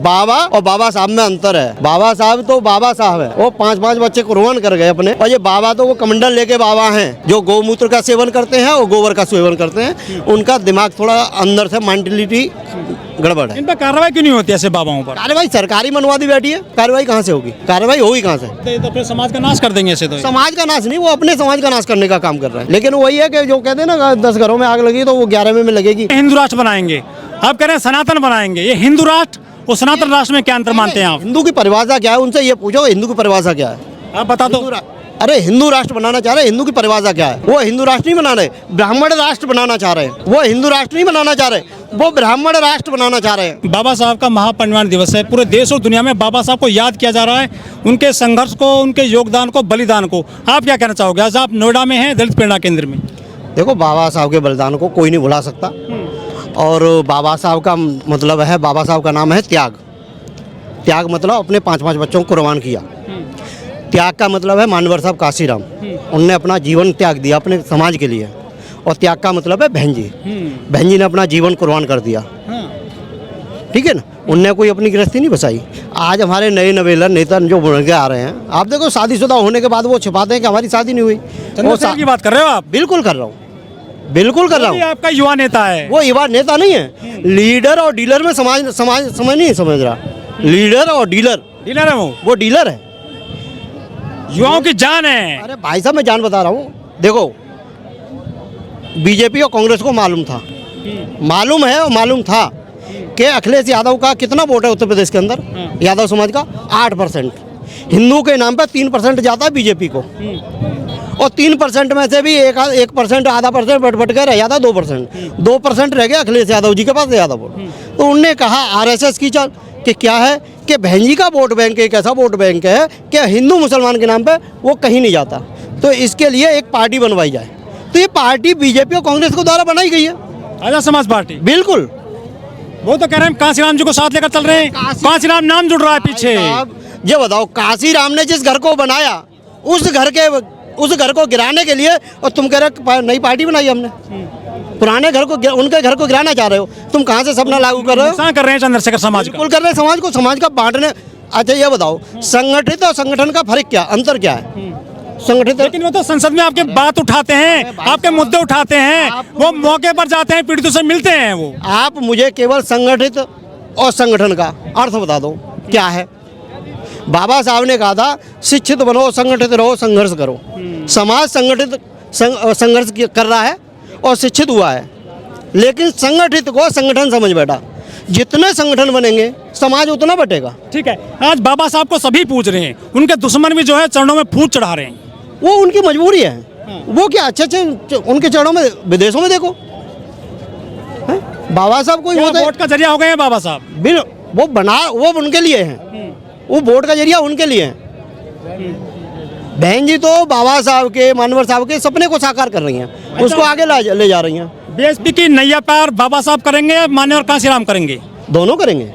बाबा और बाबा साहब में अंतर है। बाबा साहब तो बाबा साहब है, वो 5-5 बच्चे कुर्बान कर गए अपने, और ये बाबा तो वो कमंडल लेके बाबा हैं जो गौमूत्र का सेवन करते हैं और गोबर का सेवन करते हैं। उनका दिमाग थोड़ा अंदर से मेंटलिटी गड़बड़ है। इन पर कार्रवाई क्यों नहीं होती ऐसे बाबाओं पर? कार्रवाई सरकारी मनवादी बैठी है, कार्रवाई कहाँ से होगी? कार्रवाई होगी कहाँ से? तो फिर समाज का नाश कर देंगे ऐसे तो। समाज का नाश नहीं, वो अपने समाज का नाश करने का काम कर रहा है। लेकिन वही है कि जो कहते हैं ना 10 घरों में आग लगी तो वो 11वें में लगेगी। हिंदू राष्ट्र बनाएंगे, आप कह रहे हैं सनातन बनाएंगे। ये हिंदू राष्ट्र और सनातन राष्ट्र में क्या अंतर मानते हैं आप? हिंदू की परिभाषा क्या है, उनसे ये पूछो हिंदू की परिभाषा क्या है। आप बता दो। अरे हिंदू राष्ट्र बनाना चाह रहे हैं, हिंदू की परिभाषा क्या है? वो हिंदू राष्ट्र नहीं बना रहे, ब्राह्मण राष्ट्र बनाना चाह रहे हैं। वो हिंदू राष्ट्र नहीं बनाना चाह रहे, वो ब्राह्मण राष्ट्र बनाना चाह रहे हैं। बाबा साहब का महापरिनिर्वाण दिवस है, पूरे देश और दुनिया में बाबा साहब को याद किया जा रहा है, उनके संघर्ष को, उनके योगदान को, बलिदान को। आप क्या कहना चाहोगे? आज आप नोएडा में हैं, दलित प्रेरणा केंद्र में। देखो, बाबा साहब के बलिदान को कोई नहीं भुला सकता, और बाबा साहब का मतलब है, बाबा साहब का नाम है त्याग। त्याग मतलब अपने 5-5 बच्चों को कुर्बान किया। त्याग का मतलब है मानवर साहब काशीराम, उनने अपना जीवन त्याग दिया अपने समाज के लिए। और त्याग का मतलब है बहन जी, बहन जी ने अपना जीवन कुर्बान कर दिया। ठीक है ना, उनने कोई अपनी गृहस्थी नहीं बसाई। आज हमारे नए नवेला नेता जो बन के आ रहे हैं, आप देखो शादीशुदा होने के बाद वो छिपाते हैं कि हमारी शादी नहीं हुई। चंद्रशेखर की बात कर रहे हो आप? बिल्कुल कर रहा हूँ, बिल्कुल कर रहा हूँ। आपका युवा नेता है। वो युवा नेता नहीं है, लीडर और डीलर में समाज समझ नहीं समझ रहा। लीडर और डीलर है वो डीलर है, युवाओं की जान है। अरे भाई साहब, मैं जान बता रहा हूँ। देखो, बीजेपी और कांग्रेस को मालूम था, मालूम है और मालूम था कि अखिलेश यादव का कितना वोट है उत्तर प्रदेश के अंदर, यादव समाज का 8%। हिंदू के नाम पर 3% जाता है बीजेपी को, और 3% में से भी 1%, आधा परसेंट बट के रह जाता है 2% रह गया अखिलेश यादव जी के पास यादव वोट। तो उनने कहा आरएसएस की चल कि क्या है कि बहन जी का वोट बैंक एक ऐसा वोट बैंक है कि हिंदू मुसलमान के नाम पे वो कहीं नहीं जाता, तो इसके लिए एक पार्टी बनवाई जाए। तो ये पार्टी बीजेपी और कांग्रेस को द्वारा बनाई गई है, आजाद समाज पार्टी। बिल्कुल। वो तो कह रहे हैं काशीराम जी को साथ लेकर चल रहे हैं, काशीराम नाम जुड़ रहा है पीछे। ये बताओ, काशीराम ने जिस घर को बनाया उस घर को गिराने के लिए, और तुम कह रहे नई पार्टी बनाई हमने, पुराने घर को, उनके घर को गिराना चाह रहे हो। तुम कहाँ से सपना लागू कर रहे हो? कर रहे हैं चंद्रशेखर समाज का। बिल्कुल कर रहे हैं, समाज को, समाज का बांटने। अच्छा ये बताओ, संगठित और संगठन का फर्क क्या, अंतर क्या है? संगठित, लेकिन वो तो संसद में आपके बात उठाते हैं, आपके मुद्दे उठाते हैं, वो मौके पर जाते हैं, पीड़ितों से मिलते हैं। वो आप मुझे केवल संगठित और संगठन का अर्थ बता दो क्या है। बाबा साहब ने कहा था शिक्षित बनो, संगठित रहो, संघर्ष करो। समाज संगठित संघर्ष कर रहा है और शिक्षित हुआ है, लेकिन संगठित को संगठन समझ बैठा। जितने संगठन बनेंगे समाज उतना बटेगा। ठीक है, आज बाबा साहब को सभी पूछ रहे हैं, उनके दुश्मन भी जो है चरणों में फूट चढ़ा रहे हैं। वो उनकी मजबूरी है। वो क्या अच्छे उनके चरणों में, विदेशों में देखो बाबा साहब कोई वोट का जरिया हो गए हैं बाबा साहब। वो उनके लिए हैं, वो वोट का जरिया उनके लिए है। बहन जी तो बाबा साहब के, मानवर साहब के सपने को साकार कर रही हैं, उसको आगे ले जा रही हैं। बीएसपी की नैया पार बाबा साहब करेंगे या मान्यवर काशीराम करेंगे? दोनों करेंगे।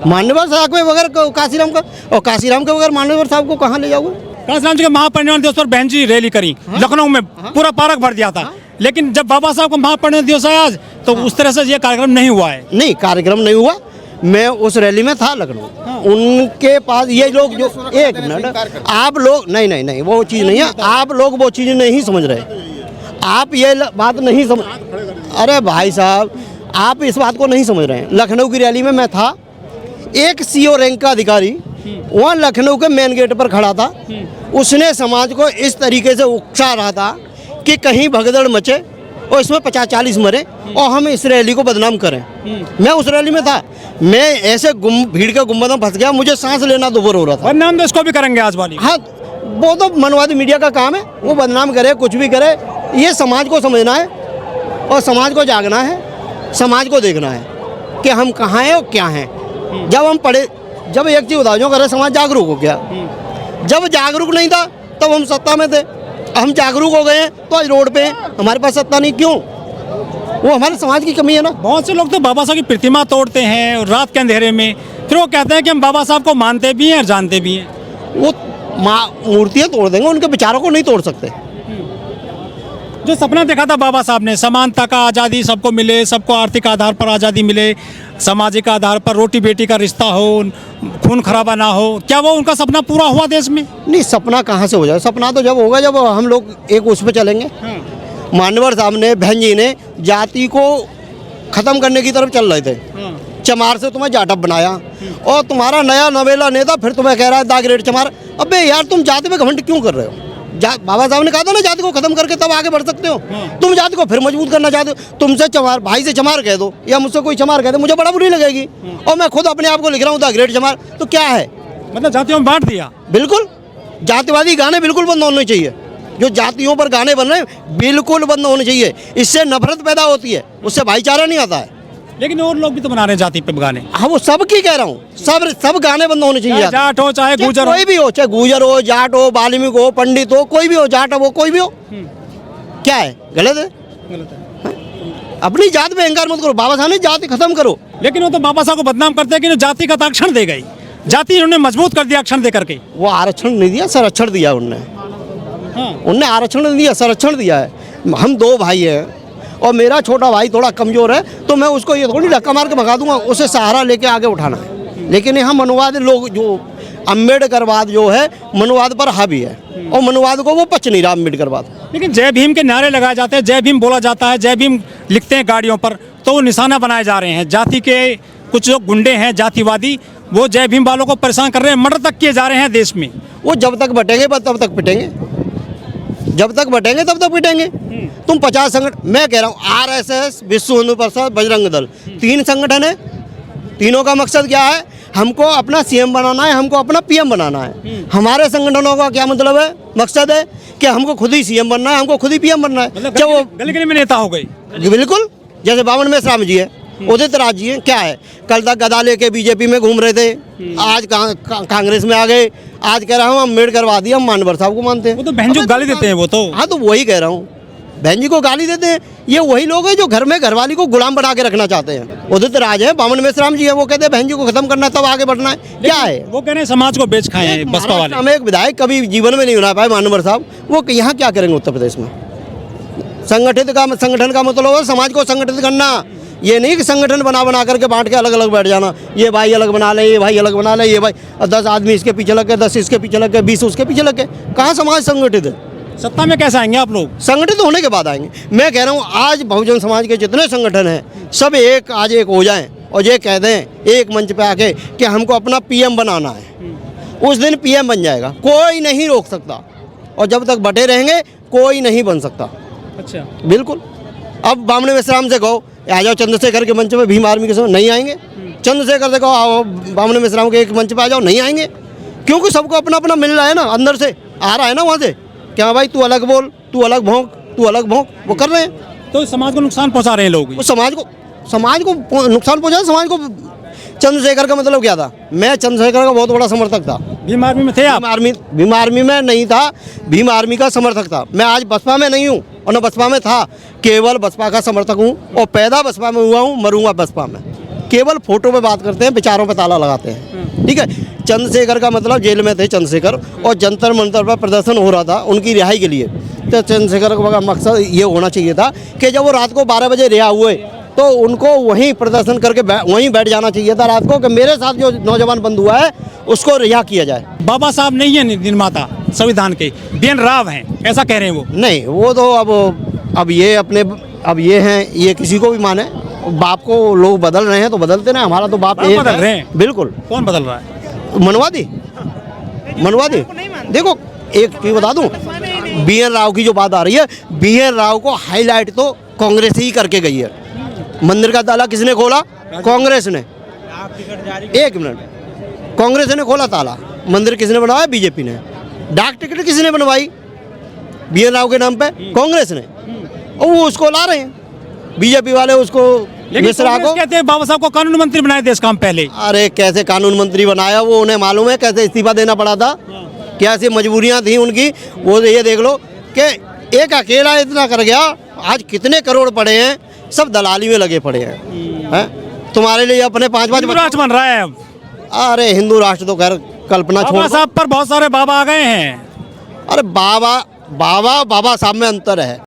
मान्यवर साहब के बगैर काशीराम का, और काशीराम के बगैर मान्यवर साहब को कहाँ ले जाओगे? काशीराम जी के महापरिनिर्वाण दिवस पर बहन जी रैली करी लखनऊ में, पूरा पार्क भर दिया था। लेकिन जब बाबा साहब का महापरिनिर्वाण दिवस है आज, तो उस तरह से ये कार्यक्रम नहीं हुआ है। नहीं, कार्यक्रम नहीं हुआ। मैं उस रैली में था लखनऊ। उनके पास ये लोग जो, एक मिनट, आप लोग नहीं वो चीज़ नहीं है। आप लोग वो चीज़ नहीं समझ रहे, आप ये बात नहीं समझ। अरे भाई साहब, आप इस बात को नहीं समझ रहे हैं। लखनऊ की रैली में मैं था, एक सीओ रैंक का अधिकारी वहाँ लखनऊ के मेन गेट पर खड़ा था। उसने समाज को इस तरीके से उकसा रहा था कि कहीं भगदड़ मचे और इसमें 50-40 मरे और हम इस रैली को बदनाम करें। मैं उस रैली में था, मैं ऐसे भीड़ के गुम्बद में फंस गया, मुझे सांस लेना दुभर हो रहा था। बदनाम तो इसको भी करेंगे आज वाली। हाँ, वो तो मनवादी मीडिया का काम है, वो बदनाम करे, कुछ भी करे। ये समाज को समझना है और समाज को जागना है, समाज को देखना है कि हम कहाँ हैं और क्या हैं। जब हम पढ़े, जब एक चीज़ बताओ, जो करे समाज जागरूक हो गया। जब जागरूक नहीं था तब हम सत्ता में थे, हम जागरूक हो गए हैं तो आज रोड पे हैं, हमारे पास सत्ता नहीं। क्यों? वो हमारे समाज की कमी है ना। बहुत से लोग तो बाबा साहब की प्रतिमा तोड़ते हैं और रात के अंधेरे में, फिर वो कहते हैं कि हम बाबा साहब को मानते भी हैं और जानते भी हैं। वो मूर्तियाँ तोड़ देंगे, उनके विचारों को नहीं तोड़ सकते। जो सपना देखा था बाबा साहब ने, समानता का, आज़ादी सबको मिले, सबको आर्थिक आधार पर आज़ादी मिले, सामाजिक आधार पर रोटी बेटी का रिश्ता हो, खून खराबा ना हो, क्या वो उनका सपना पूरा हुआ देश में? नहीं, सपना कहाँ से हो जाए? सपना तो जब होगा जब हम लोग एक उस पर चलेंगे। मानवर साहब ने, बहन जी ने जाति को ख़त्म करने की तरफ चल रहे थे। चमार से तुम्हें जाटव बनाया और तुम्हारा नया नवेला नेता फिर तुम्हें कह रहा है दा ग्रेट चमार। अबे यार, तुम जाति पे घमंड क्यों कर रहे हो? बाबा साहब ने कहा था ना, जाति को खत्म करके तब आगे बढ़ सकते हो। तुम जाति को फिर मजबूत करना चाहते हो। तुमसे चमार, भाई से चमार कह दो या मुझसे कोई चमार कह दे, मुझे बड़ा बुरी लगेगी। और मैं खुद अपने आप को लिख रहा हूँ दा ग्रेट चमार, तो क्या है? मतलब जातियों में बांट दिया। बिल्कुल, जातिवादी गाने बिल्कुल बंद होने चाहिए। जो जातियों पर गाने बन रहे हैं बिल्कुल बंद होने चाहिए। इससे नफरत पैदा होती है, उससे भाईचारा नहीं आता है। लेकिन और लोग भी तो बना रहे हैं जाति पे गाने। हाँ, वो सब की कह रहा हूँ, सब गाने बंद होने चाहिए। चाहे जाट हो, चाहे गुजर हो, कोई भी हो, चाहे गुजर हो, जाट हो, वाल्मीकि हो, पंडित हो, कोई भी हो, जाट हो, कोई भी हो, क्या है? गलत है। अपनी जात पे अहंकार मत करो। बाबा साहब ने जाति खत्म करो। लेकिन वो तो बाबा साहब को बदनाम करते हैं कि जातिगत आरक्षण दे गई, जाति उन्होंने मजबूत कर दिया आरक्षण दे करके। वो आरक्षण नहीं दिया, संरक्षण दिया उनने। उनने आरक्षण नहीं दिया, संरक्षण दिया है। हम दो भाई हैं और मेरा छोटा भाई थोड़ा कमजोर है, तो मैं उसको ये थोड़ी धक्का मार के भगा दूंगा, उसे सहारा लेके आगे उठाना है। लेकिन यहाँ मनुवाद लोग, जो अम्बेडकरवाद जो है, मनुवाद पर हावी है और मनुवाद को वो पच नहीं रहा अम्बेडकरवाद। लेकिन जय भीम के नारे लगाए जाते हैं, जय भीम बोला जाता है, जय भीम लिखते हैं गाड़ियों पर, तो वो निशाना बनाए जा रहे हैं। जाति के कुछ जो गुंडे हैं जातिवादी, वो जय भीम वालों को परेशान कर रहे हैं, मर्डर तक किए जा रहे हैं देश में। वो जब तक बटेंगे तब तक पिटेंगे, जब तक बटेंगे तब तक पिटेंगे। तुम 50 संगठन, मैं कह रहा हूँ आरएसएस, विश्व हिंदू परिषद, बजरंग दल, 3 संगठन है। तीनों का मकसद क्या है? हमको अपना सीएम बनाना है, हमको अपना पीएम बनाना है। हमारे संगठनों का क्या मतलब है? मकसद है कि हमको खुद ही सीएम बनना है, हमको खुद ही पीएम बनना है। मतलब क्या वो गली गली में नेता हो गई? बिल्कुल, जैसे बावन मेश्राम जी है, उदित राज जी है, क्या है? कल तक गदा लेके बीजेपी में घूम रहे थे, आज कांग्रेस में आ गए। आज कह रहा हूँ अम्बेडकरवादी, हम मानवर साहब को मानते हैं। वो तो बहन जी को गाली देते हैं वो तो। हाँ, तो वही कह रहा हूँ, बहन जी को गाली देते हैं। ये वही लोग हैं जो घर में घरवाली को गुलाम बना के रखना चाहते हैं। उदित राज है, बावन मेश्राम जी है, वो कहते हैं बहन जी को खत्म करना है तब आगे बढ़ना है। क्या है? वो कह रहे हैं समाज को बेच खाए हैं बसपा वाले। हमें एक विधायक कभी जीवन में नहीं बना पाए मानवर साहब, वो यहाँ क्या करेंगे उत्तर प्रदेश में? संगठन का मतलब है समाज को संगठित करना। ये नहीं कि संगठन बना करके बांट के अलग अलग बैठ जाना। ये भाई अलग बना ले, ये भाई अलग बना ले, ये भाई 10 आदमी इसके पीछे लग गए, 10 इसके पीछे लग गए, 20 उसके पीछे लग गए। कहाँ समाज संगठित है? सत्ता में कैसे आएंगे आप लोग? संगठित होने के बाद आएंगे। मैं कह रहा हूँ आज बहुजन समाज के जितने संगठन हैं सब एक आज एक हो जाएं और ये कह दें एक मंच पे आके कि हमको अपना पीएम बनाना है। उस दिन पीएम बन जाएगा, कोई नहीं रोक सकता। और जब तक बटे रहेंगे कोई नहीं बन सकता। अच्छा, बिल्कुल। अब बामने मेश्राम से कहो आ जाओ चंद्रशेखर के मंच पे, भीम आर्मी के समय नहीं आएंगे। चंद्रशेखर से कहो आओ बामने मेश्राम के एक मंच पे आ जाओ, नहीं आएंगे। क्योंकि सबको अपना अपना मिल रहा है ना, अंदर से आ रहा है ना वहाँ से, क्या भाई तू अलग बोल, तू अलग भौंक, तू अलग भौंक, वो कर रहे हैं। तो समाज को नुकसान पहुंचा रहे हैं लोग। वो समाज को नुकसान पहुंचा। समाज को चंद्रशेखर का मतलब क्या था? मैं चंद्रशेखर का बहुत बड़ा समर्थक था। भीम आर्मी में थे आप? भीम आर्मी में नहीं था, भीम आर्मी का समर्थक था। मैं आज बसपा में नहीं हूँ और न बसपा में था, केवल बसपा का समर्थक हूँ और पैदा बसपा में हुआ हूँ, मरूंगा बसपा में। केवल फोटो पे बात करते हैं, विचारों पे ताला लगाते हैं। ठीक है, चंद्रशेखर का मतलब जेल में थे चंद्रशेखर और जंतर मंतर पर प्रदर्शन हो रहा था उनकी रिहाई के लिए। तो चंद्रशेखर का मकसद ये होना चाहिए था कि जब वो रात को 12 बजे रिहा हुए तो उनको वहीं प्रदर्शन करके वहीं बैठ जाना चाहिए था रात को कि मेरे साथ जो नौजवान बंद हुआ है उसको रिहा किया जाए। बाबा साहब नहीं है निर्माता संविधान के, BN राव हैं, ऐसा कह रहे हैं वो। नहीं, वो तो अब ये हैं, ये किसी को भी माने। बाप को लोग बदल रहे हैं तो बदलते ना, हमारा तो बाप एक बदल रहे हैं। बिल्कुल। कौन बदल रहा है? मनवादी। देखो एक चीज बता दूं, BN राव की जो बात आ रही है, BN राव को हाईलाइट तो कांग्रेस ही करके गई है। मंदिर का ताला किसने खोला? कांग्रेस ने। एक मिनट, कांग्रेस ने खोला ताला, मंदिर किसने बनवाया? बीजेपी ने। डाक टिकट किसने बनवाई? BN राव के नाम पे कांग्रेस ने, और वो उसको ला रहे हैं बीजेपी वाले उसको। मिश्रा को कहते हैं बाबा साहब को कानून मंत्री बनाए देश काम पहले। अरे कैसे कानून मंत्री बनाया, वो उन्हें मालूम है कैसे इस्तीफा देना पड़ा था, क्या सी मजबूरियां थी उनकी। वो ये देख लो कि एक अकेला इतना कर गया, आज कितने करोड़ पड़े हैं, सब दलाली में लगे पड़े हैं। तुम्हारे लिए अपने 5-5 राष्ट्र बन रहा है अब। अरे हिंदू राष्ट्र तो खैर कल्पना छोड़। बाबा साहब पर बहुत सारे बाबा आ गए हैं। अरे बाबा साहब में अंतर है।